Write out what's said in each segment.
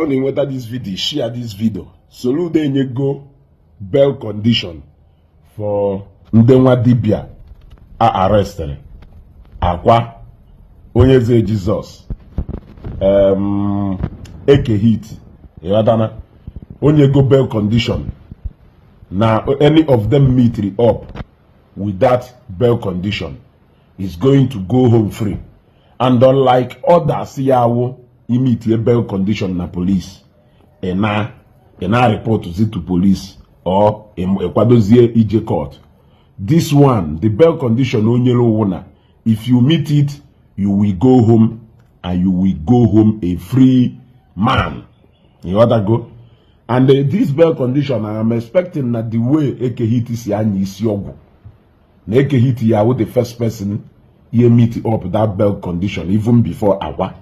only whether this video, share this video. Soludo enyego bail condition for Ndenwa Dibia arrested. Akwa Onyeze Jesus. Eke hit. Yadana. Onyego bail condition. Now any of them meet up with that bail condition is going to go home free. And unlike others, yawo meet a bail condition na police. And now report to police or a kwadozie EJ court. This one, the bail condition onyelo wona. If you meet it, you will go home and you will go home a free man. You want to go? And this bail condition, I am expecting that the way Eke hit is yani is yogo. Eke hit ya with the first person he meet up that bail condition even before Akwa.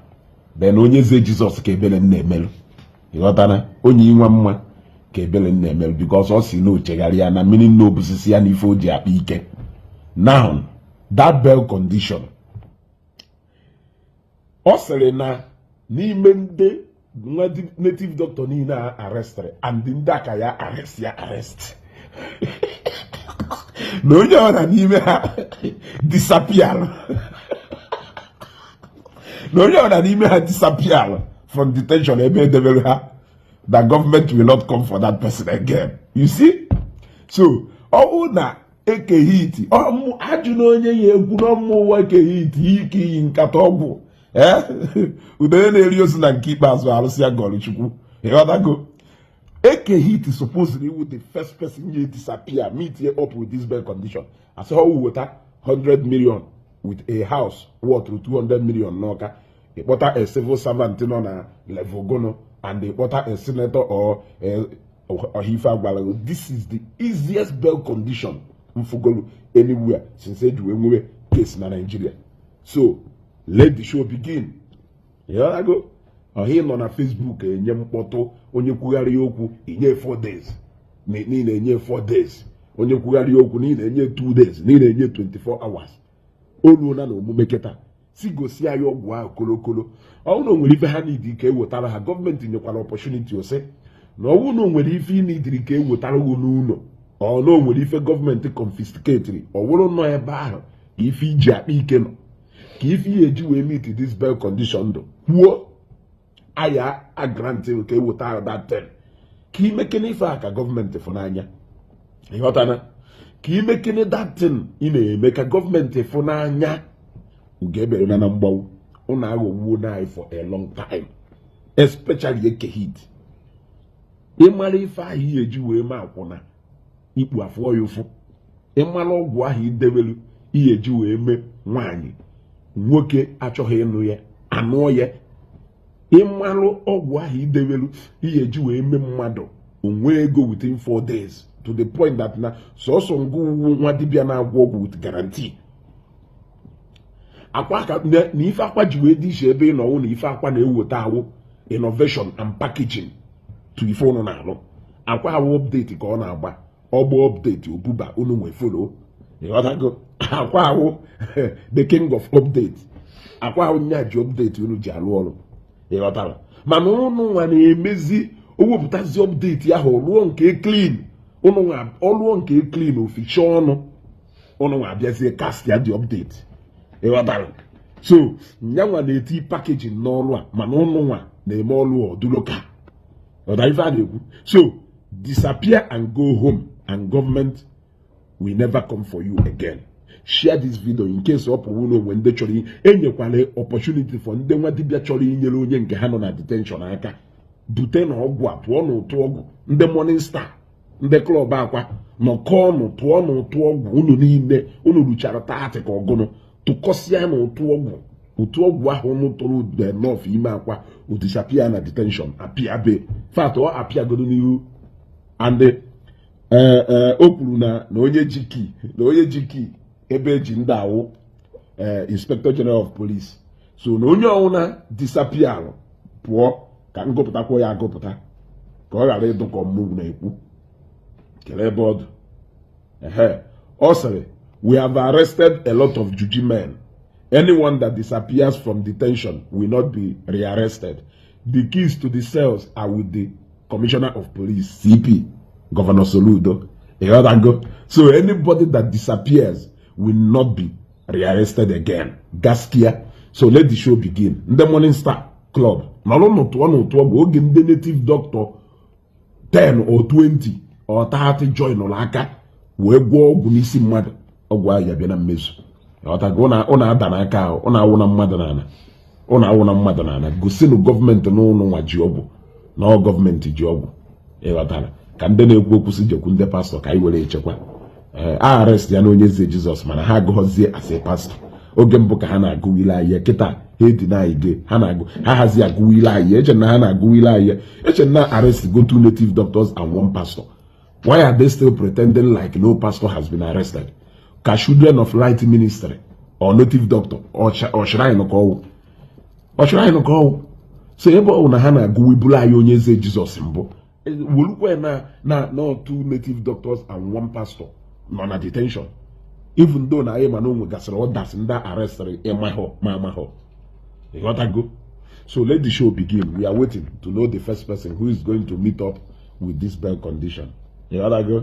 Then Onyeze Jesus kebele nemel. You want to only one kebele nemel because also no chegaria na meaning no busisi and ifo dia Ike. Now that bail condition. Also na ni mende native doctor ni na arrested and ndaka ya arrest. No yana ni me disappear. No yana ni me disappear from detention. The government will not come for that person again. You see? So, oh na Eke hiti. Oh, ajuno nye yegu no mo Eke hiti iki inkatobu. Udene elios na nkipa as well as golu chukwu. Go. Eke hit is supposedly with the first person you disappear, meet here up with this bail condition. I saw with 100 million with a house worth 200 million noka. He bought a civil servant on a level gono, and they bought a senator or hifa balago. This is the easiest bail condition anywhere since you case in Nigeria. So let the show begin. Here I go. Him on a Facebook, nyem poto, onye kwugari okwu, inye 4 days. Ni na-enye 4 days. Onye kwugari okwu, ni na-enye 2 days. Ni na-enye 24 hours. Olu na omume keta. Si gosi ayo ogwu ahụ kolokolo. Ọwụ na onwere ife ha need ike ewetara ha. Gọọmenti nyekwara opportunity ose. Na ọwụ na onwere ife need ike ewetara ugwu n'ụlọ. Ọ na onwere ife gọọmenti confiscatory. Ọ wụrụ nọ ebe ahụ. Ife iji akpa ike nọ. Ka ife ihe eji wee meet this bail condition do. Kwuo. Aya a granting okay without that thing. Ki making it for government for nanya. You na? Ki making that thing in a make a government for nanya. Ugebe na nambaw. Una go na for a long time. Especially Eke hit. Emali fa hi eji ma akwona. Ipu afọ yofo. Emali ogwu ahi debelu hi eji me nwanyi. Nwoke achọghị ịnụ ya, anụ ya. Ịmalụ ọgwụ ahụ idewelu ihe eji wee mee mmadụ onwe ego within 4 days to the point that na sọsọ ngụ nwa dibịa na-agwọ ọgwụ with guarantee. Akwa ka na ife akwa ji wee dị iche ebe ị nọwụ na ife akwa na-eweta awụ innovation and packaging to ife ụnụ na-alụ. Akwa awụ update ka ọ na-agba ọgbọ update obuba unu nwe follow. Akwa awụ the king of update. Akwa awụ nya ji update unu ji alụ ọrụ. Mana unu nwa na-emezi owepụtazi update ya ahụ ruo nke clean. Unu nwa ọlụọ nke clean oficha ọnụ. Unu nwa abịazie cast ya dị update. So nyanwa na-eti packaging n'ọrụ a mana unu nwa na-eme ọlụ ọdụloka. So disappear and go home and government will never come for you again. Share this video in case of when they chori enyekwale opportunity for ndị nwa dibịa chọrọ inyere onye nke ha nọ na detention aka. Bute na ọgwụ a tụọ n'ụtụ ọgwụ. Ndị Morning Star, ndị klọb akwa nọkọ ọnụ tụọ n'ụtụ ọgwụ unu niile unu ruchara 30 ka ọgụnụ tụkọsịa n'ụtụ ọgwụ. Ụtụ ọgwụ ahụ unu tụrụ the north ime akwa udisapia na detention apịa be. Fact ọ apịa godo n'ihu and o kwuru na onye jiki ebe ji ndị awụ Inspector General of Police. So na onye ọwụna disappear pụọ ka ngụpụtakwa ya agụpụta ka ọ ghara ịdụ ka ọmụmụ na-ekwu kele ebe ọdụ. Ọ sịrị, we have arrested a lot of juji men. Anyone that disappears from detention will not be rearrested. The keys to the cells are with the Commissioner of Police, CP, Governor Soludo. So anybody that disappears will not be rearrested again. Gaskia. So let the show begin. The Morning Star Club. The native doctor 10 or 20 or 30 join Olaka. We go Bunisi mad ogwa ya bia na mmezu. Ona adanaka ona awuna mmadụ nana. Ona awuna mmadụ nana. Gosinu government no nwa ji obu. No government ji obu. Ịghọtara. Ka ndị na-ekwu okwu si jekwu ndị pastor ka anyị were echekwa. Arrest ya na onye eze Jesus mana ha agụghọzie as a pastor. Oge mbụ ka ha na-agụ ile ahịa kịta ha edinaghị gị ha na-agụ ha hazi agụ ile ahịa eche na ha na-agụ ile ahịa eche na arrest go two native doctors and one pastor. Why are they still pretending like no pastor has been arrested? Ka children of light ministry or native doctor or shrine call so ebe ọ na ha na-agụ ibulu ahịa onye eze Jesus mbụ wolukwe na two native doctors and one pastor nọ na detention. Even though na ema no nwegasịrị orders ndị arrestri ịmahọ. You got to go. So let the show begin. We are waiting to know the first person who is going to meet up with this bail condition. You got to go.